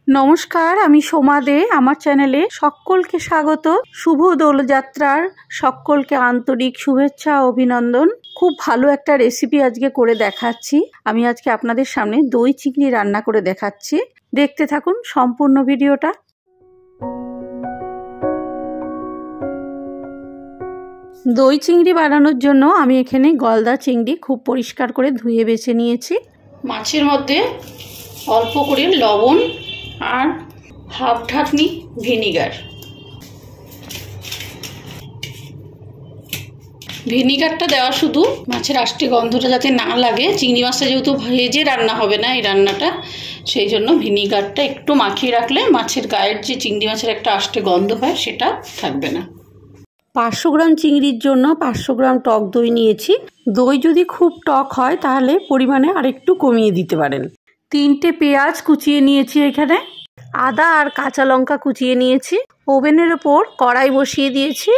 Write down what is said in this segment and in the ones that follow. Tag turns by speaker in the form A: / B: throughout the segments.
A: নমস্কার, আমি সোমা দে। আমার চ্যানেলে সকলকে স্বাগত। শুভ দোলযাত্রার সকলকে আন্তরিক শুভেচ্ছা ও অভিনন্দন। খুব ভালো একটা রেসিপি আজকে করে দেখাচ্ছি। আমি আজকে আপনাদের সামনে দই চিংড়ি রান্না করে দেখাচ্ছি। দেখতে থাকুন সম্পূর্ণ ভিডিওটা। দই চিংড়ি বানানোর জন্য আমি এখানে গলদা চিংড়ি খুব পরিষ্কার করে ধুয়ে বেছে নিয়েছি। মাছের মধ্যে অল্প করে লবণ আর হাফ ঢাকনি ভিনিগার। ভিনিগারটা দেওয়া শুধু মাছের আষ্টে গন্ধটা যাতে না লাগে। চিংড়ি মাছটা যেহেতু ভেজে রান্না হবে না এই রান্নাটা, সেই জন্য ভিনিগারটা একটু মাখিয়ে রাখলে মাছের গায়ের যে চিংড়ি মাছের একটা আষ্টে গন্ধ হয় সেটা থাকবে না। 500 গ্রাম চিংড়ির জন্য 500 গ্রাম টক দই নিয়েছি। দই যদি খুব টক হয় তাহলে পরিমাণে আরেকটু কমিয়ে দিতে পারেন। 3টে পেঁয়াজ কুচিয়ে নিয়েছি, এখানে আদা আর কাঁচা লঙ্কা কুচিয়ে নিয়েছি। ওভেনের ওপর কড়াই বসিয়ে দিয়েছি।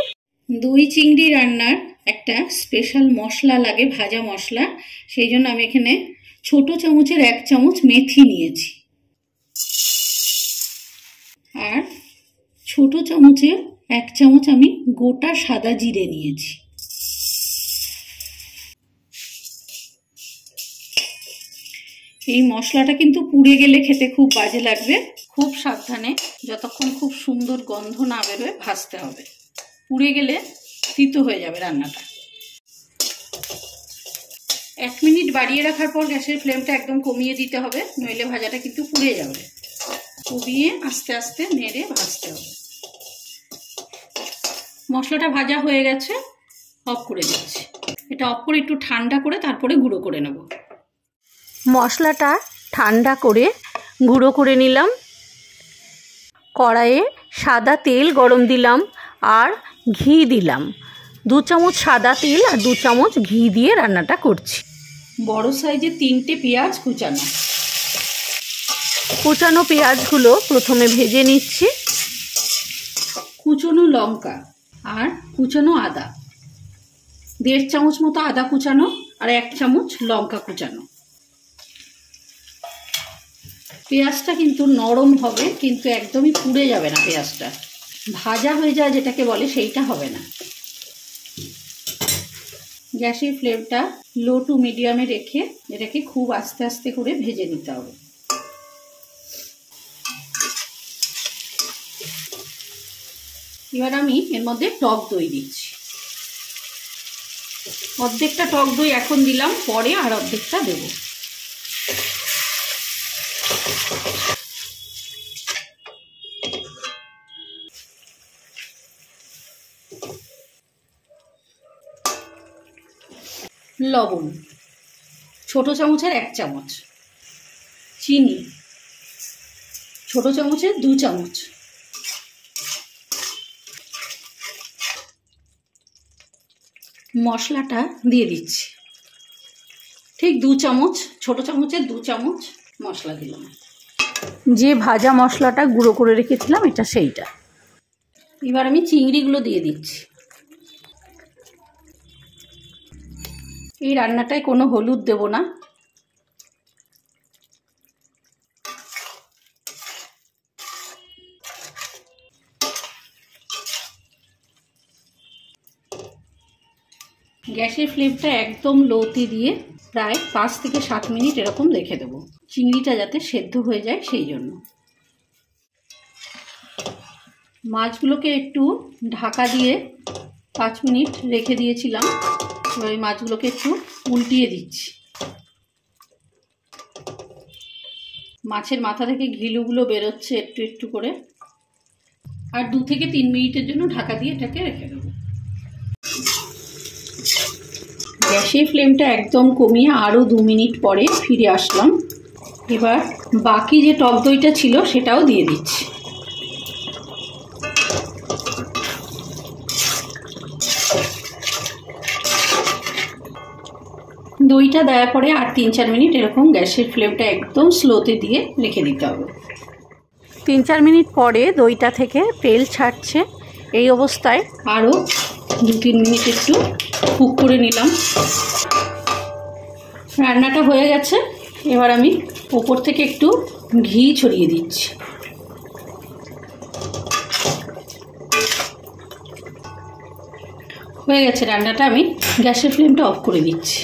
A: দই চিংড়ি রান্নার একটা স্পেশাল মশলা লাগে, ভাজা মশলা। সেই জন্য আমি এখানে ছোট চামচের 1 চামচ মেথি নিয়েছি আর ছোট চামচের 1 চামচ আমি গোটা সাদা জিরে নিয়েছি। এই মশলাটা কিন্তু পুড়ে গেলে খেতে খুব বাজে লাগবে। খুব সাবধানে, যতক্ষণ খুব সুন্দর গন্ধ না বেরোয় ভাজতে হবে। পুড়ে গেলে তিতো হয়ে যাবে রান্নাটা। 1 মিনিট বাড়িয়ে রাখার পর গ্যাসের ফ্লেমটা একদম কমিয়ে দিতে হবে, নইলে ভাজাটা কিন্তু পুড়ে যাবে। কমিয়ে আস্তে আস্তে নেড়ে ভাজতে হবে। মশলাটা ভাজা হয়ে গেছে, অফ করে দিচ্ছি। এটা অফ করে একটু ঠান্ডা করে তারপরে গুঁড়ো করে নেব। মশলাটা ঠান্ডা করে গুঁড়ো করে নিলাম। কড়াইয়ে সাদা তেল গরম দিলাম আর ঘি দিলাম। 2 চামচ সাদা তেল আর 2 চামচ ঘি দিয়ে রান্নাটা করছি। বড় সাইজে 3টে পেঁয়াজ কুচানো। কুচানো পেঁয়াজগুলো প্রথমে ভেজে নিচ্ছি। কুচনো লঙ্কা আর কুচানো আদা, 1.5 চামচ মতো আদা কুচানো আর 1 চামচ লঙ্কা কুচানো। পেঁয়াজটা কিন্তু নরম হবে, কিন্তু একদমই পুড়ে যাবে না। পেঁয়াজটা ভাজা হয়ে যায় যেটাকে বলে, সেইটা হবে না। গ্যাসের ফ্লেমটা লো টু মিডিয়ামে রেখে এটাকে খুব আস্তে আস্তে করে ভেজে নিতে হবে। এবার আমি এর মধ্যে টক দই দিচ্ছি। অর্ধেকটা টক দই এখন দিলাম, পরে আর অর্ধেকটা দেব। লবণ ছোট চামচের 1 চামচ, চিনি ছোট চামচের 2 চামচ, মশলাটা দিয়ে দিচ্ছি। ঠিক 2 চামচ, ছোট চামচের 2 চামচ মশলা দিলাম। যে ভাজা মশলাটা গুঁড়ো করে রেখেছিলাম এটা সেইটা। এবার আমি চিংড়িগুলো দিয়ে দিচ্ছি। এই রান্নাটায় কোনো হলুদ দেব না। গ্যাসের ফ্লেমটা একদম লোতে দিয়ে প্রায় 5 থেকে 7 মিনিট এরকম রেখে দেব, চিংড়িটা যাতে সেদ্ধ হয়ে যায় সেই জন্য। মাছগুলোকে একটু ঢাকা দিয়ে 5 মিনিট রেখে দিয়েছিলাম। এবার এই মাছগুলোকে একটু উল্টিয়ে দিচ্ছি। মাছের মাথা থেকে ঘিলুগুলো বেরোচ্ছে একটু একটু করে। আর 2 থেকে 3 মিনিটের জন্য ঢাকা দিয়ে এটাকে রেখে দেব। গ্যাসের ফ্লেমটা একদম কমিয়ে আরও 2 মিনিট পরে ফিরে আসলাম। এবার বাকি যে টক দইটা ছিল সেটাও দিয়ে দিচ্ছি। দইটা দেওয়ার পরে আর 3-4 মিনিট এরকম গ্যাসের ফ্লেমটা একদম স্লোতে দিয়ে রেখে দিতে হবে। 3-4 মিনিট পরে দইটা থেকে তেল ছাড়ছে। এই অবস্থায় আরও 2-3 মিনিট একটু কুক করে নিলাম। রান্নাটা হয়ে গেছে। এবার আমি ওপর থেকে একটু ঘি ছড়িয়ে দিচ্ছি। হয়ে গেছে রান্নাটা, আমি গ্যাসের ফ্লেমটা অফ করে দিচ্ছি।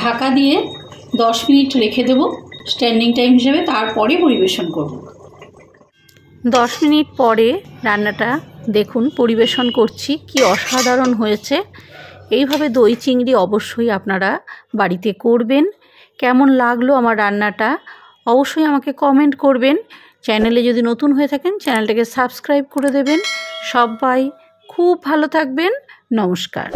A: ঢাকা দিয়ে 10 মিনিট রেখে দেবো স্ট্যান্ডিং টাইম হিসেবে, তারপরে পরিবেশন করব। 10 মিনিট পরে রান্নাটা দেখুন পরিবেশন করছি, কি অসাধারণ হয়েছে। এইভাবে দই চিংড়ি অবশ্যই আপনারা বাড়িতে করবেন। কেমন লাগলো আমার রান্নাটা অবশ্যই আমাকে কমেন্ট করবেন। চ্যানেলে যদি নতুন হয়ে থাকেন চ্যানেলটাকে সাবস্ক্রাইব করে দেবেন। সবাই খুব ভালো থাকবেন। নমস্কার।